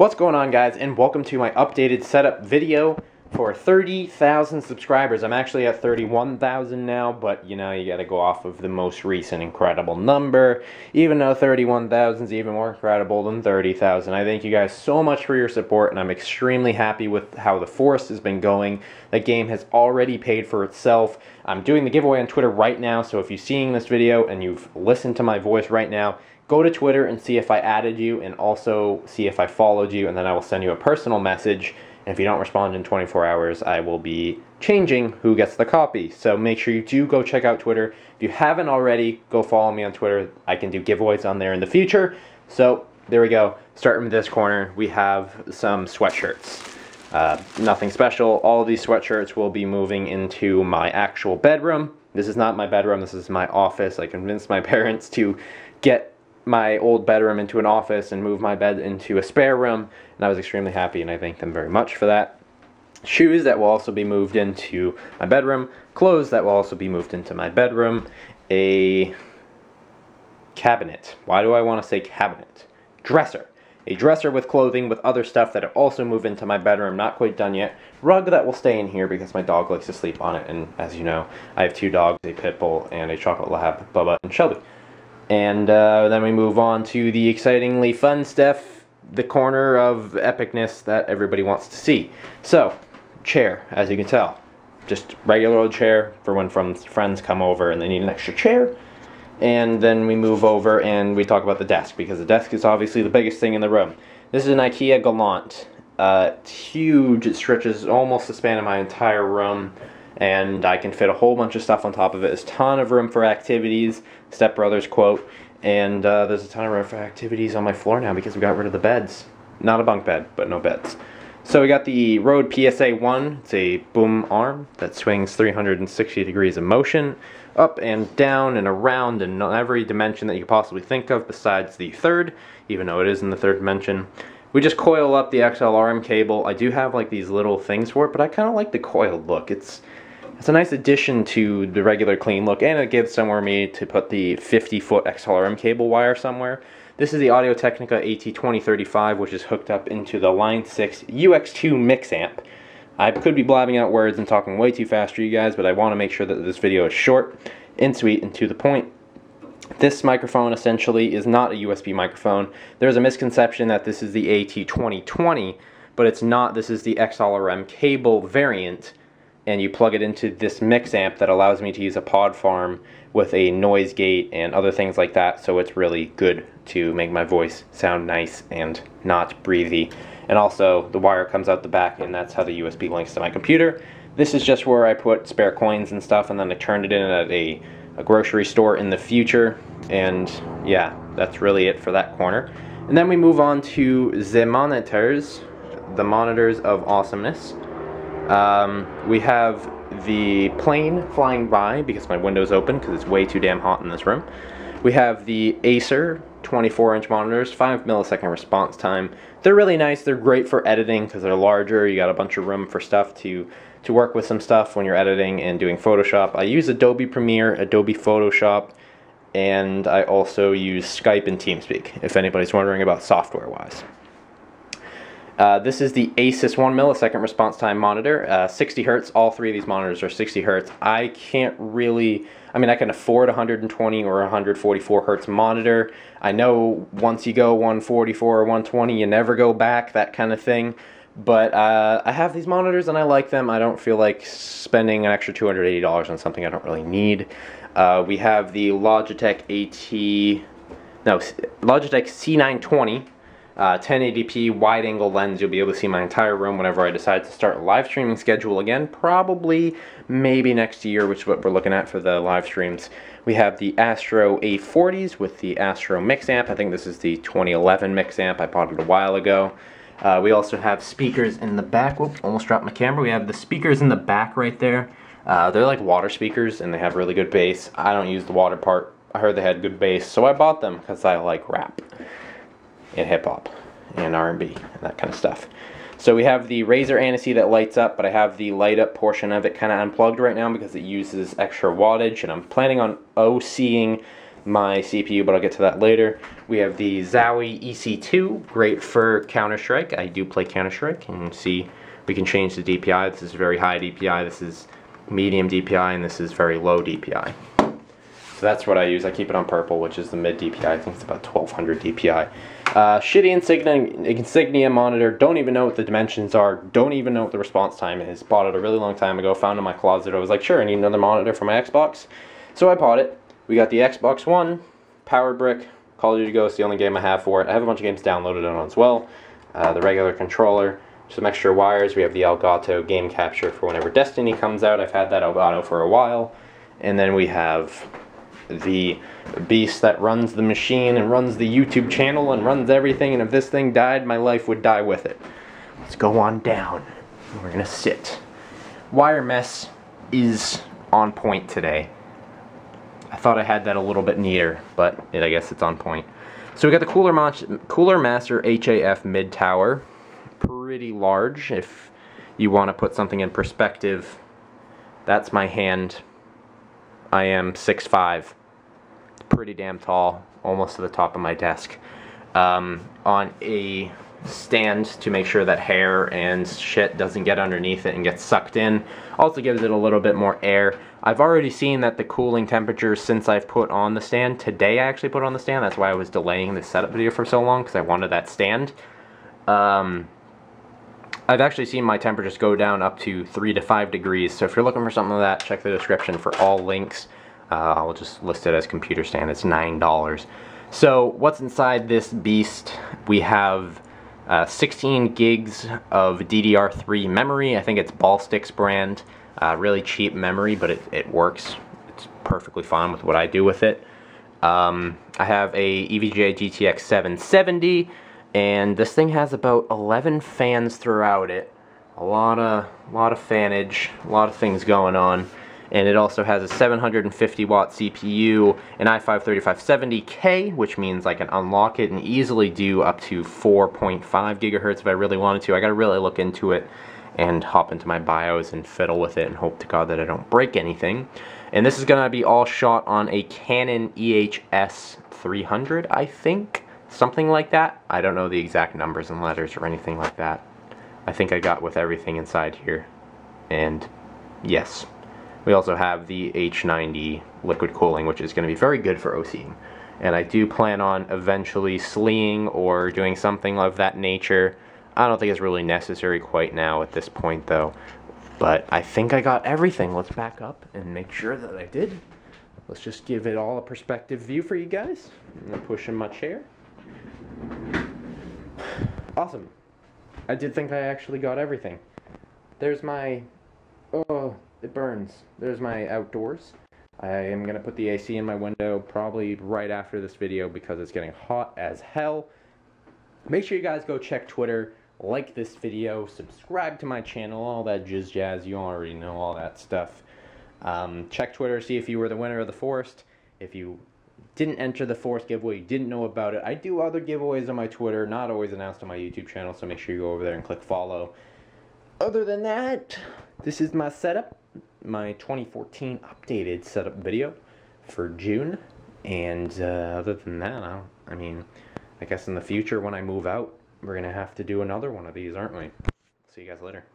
What's going on, guys, and welcome to my updated setup video for 30,000 subscribers. I'm actually at 31,000 now, but you know, you gotta go off of the most recent incredible number, even though 31,000 is even more incredible than 30,000. I thank you guys so much for your support, and I'm extremely happy with how the Forest has been going. The game has already paid for itself. I'm doing the giveaway on Twitter right now, so if you're seeing this video and you've listened to my voice right now, go to Twitter and see if I added you, and also see if I followed you, and then I will send you a personal message. And if you don't respond in 24 hours, I will be changing who gets the copy. So make sure you do go check out Twitter. If you haven't already, go follow me on Twitter. I can do giveaways on there in the future. So there we go. Starting with this corner, we have some sweatshirts. Nothing special. All of these sweatshirts will be moving into my actual bedroom. This is not my bedroom. This is my office. I convinced my parents to get my old bedroom into an office and move my bed into a spare room, and I was extremely happy, and I thank them very much for that. Shoes that will also be moved into my bedroom, clothes that will also be moved into my bedroom, a cabinet. Why do I want to say cabinet? Dresser. A dresser with clothing with other stuff that will also move into my bedroom. Not quite done yet. Rug that will stay in here because my dog likes to sleep on it, and as you know, I have two dogs, a pit bull and a chocolate lab, Bubba and Shelby. And then we move on to the excitingly fun stuff, the corner of epicness that everybody wants to see. So, chair, as you can tell. Just regular old chair for when friends come over and they need an extra chair. And then we move over and we talk about the desk, because the desk is obviously the biggest thing in the room. This is an IKEA Galant. It's huge. It stretches almost the span of my entire room, and I can fit a whole bunch of stuff on top of it. There's a ton of room for activities, Step Brothers quote, and there's a ton of room for activities on my floor now because we got rid of the beds. Not a bunk bed, but no beds. So we got the Rode PSA 1. It's a boom arm that swings 360 degrees of motion, up and down and around in every dimension that you could possibly think of besides the third, even though it is in the third dimension. We just coil up the XLRM cable. I do have like these little things for it, but I kind of like the coiled look. It's a nice addition to the regular clean look, and it gives somewhere me to put the 50-foot XLRM cable wire somewhere. This is the Audio-Technica AT2035, which is hooked up into the Line 6 UX2 mix amp. I could be blabbing out words and talking way too fast for you guys, but I want to make sure that this video is short and sweet and to the point. This microphone essentially is not a USB microphone. There's a misconception that this is the AT2020, but it's not. This is the XLRM cable variant, and you plug it into this mix amp that allows me to use a pod farm with a noise gate and other things like that, so it's really good to make my voice sound nice and not breathy. And also the wire comes out the back, and that's how the USB links to my computer. This is just where I put spare coins and stuff, and then I turned it in at a grocery store in the future. And yeah, that's really it for that corner. And then we move on to the monitors, the monitors of awesomeness. We have the plane flying by because my window's open because it's way too damn hot in this room. We have the Acer 24-inch monitors, 5 millisecond response time. They're really nice. They're great for editing because they're larger. You got a bunch of room for stuff to work with some stuff when you're editing and doing Photoshop. I use Adobe Premiere, Adobe Photoshop, and I also use Skype and TeamSpeak, if anybody's wondering about software-wise. This is the Asus 1 millisecond response time monitor, 60 Hertz. All three of these monitors are 60 Hertz. I can't really, I mean, I can afford a 120 or 144 Hertz monitor. I know once you go 144 or 120, you never go back, that kind of thing. But I have these monitors and I like them. I don't feel like spending an extra $280 on something I don't really need. We have the Logitech Logitech C920. 1080p wide angle lens. You'll be able to see my entire room whenever I decide to start a live streaming schedule again, probably maybe next year, which is what we're looking at for the live streams. We have the Astro A40s with the Astro mix amp. I think this is the 2011 mix amp. I bought it a while ago. We also have speakers in the back. Whoop, almost dropped my camera. We have the speakers in the back right there. They're like water speakers and they have really good bass. I don't use the water part. I heard they had good bass, so I bought them because I like rap and hip-hop and R&B and that kind of stuff. So we have the Razer Annecy that lights up, but I have the light up portion of it kind of unplugged right now because it uses extra wattage, and I'm planning on OCing my CPU, but I'll get to that later. We have the Zowie EC2, great for Counter-Strike. I do play Counter-Strike, and see we can change the DPI. This is very high DPI, this is medium DPI, and this is very low DPI. So that's what I use. I keep it on purple, which is the mid DPI. I think it's about 1200 DPI. Shitty Insignia monitor. Don't even know what the dimensions are. Don't even know what the response time is. Bought it a really long time ago. Found it in my closet. I was like, sure, I need another monitor for my Xbox. So I bought it. We got the Xbox One, Power Brick, Call of Duty Ghost, the only game I have for it. I have a bunch of games downloaded on as well. The regular controller, some extra wires. We have the Elgato game capture for whenever Destiny comes out. I've had that Elgato for a while. And then we have the beast that runs the machine and runs the YouTube channel and runs everything, and if this thing died, my life would die with it. Let's go on down. We're gonna sit. Wire mess is on point today. I thought I had that a little bit neater, but I guess it's on point. So we got the Cooler Master HAF mid tower. Pretty large. If you want to put something in perspective, that's my hand. I am 6'5". Pretty damn tall, almost to the top of my desk. On a stand to make sure that hair and shit doesn't get underneath it and get sucked in. Also gives it a little bit more air. I've already seen that the cooling temperature since I've put on the stand. Today I actually put on the stand. That's why I was delaying this setup video for so long, because I wanted that stand. I've actually seen my temperatures go down up to 3 to 5 degrees. So if you're looking for something like that, check the description for all links. I'll just list it as computer stand. It's $9. So what's inside this beast? We have 16 gigs of DDR3 memory. I think it's Ballsticks brand. Really cheap memory, but it works. It's perfectly fine with what I do with it. I have a EVGA GTX 770, and this thing has about 11 fans throughout it. A lot of fanage, a lot of things going on. And it also has a 750 watt CPU, an i5-3570K, which means I can unlock it and easily do up to 4.5 gigahertz if I really wanted to. I gotta really look into it and hop into my BIOS and fiddle with it and hope to God that I don't break anything. And this is gonna be all shot on a Canon EHS 300, I think. Something like that. I don't know the exact numbers and letters or anything like that. I think I got with everything inside here. And yes. We also have the H90 liquid cooling, which is going to be very good for OCing. And I do plan on eventually sleeing or doing something of that nature. I don't think it's really necessary quite now at this point, though. But I think I got everything. Let's back up and make sure that I did. Let's just give it all a perspective view for you guys. I'm going to push in my chair. Awesome. I did think I actually got everything. There's my... Oh... It burns. There's my outdoors. I am going to put the AC in my window probably right after this video because it's getting hot as hell. Make sure you guys go check Twitter, like this video, subscribe to my channel, all that jizz. You already know all that stuff. Check Twitter, see if you were the winner of the Forest. If you didn't enter the Forest giveaway, you didn't know about it. I do other giveaways on my Twitter, not always announced on my YouTube channel, so make sure you go over there and click follow. Other than that, this is my setup. My 2014 updated setup video for June, and other than that, I guess in the future when I move out, we're gonna have to do another one of these, aren't we? See you guys later.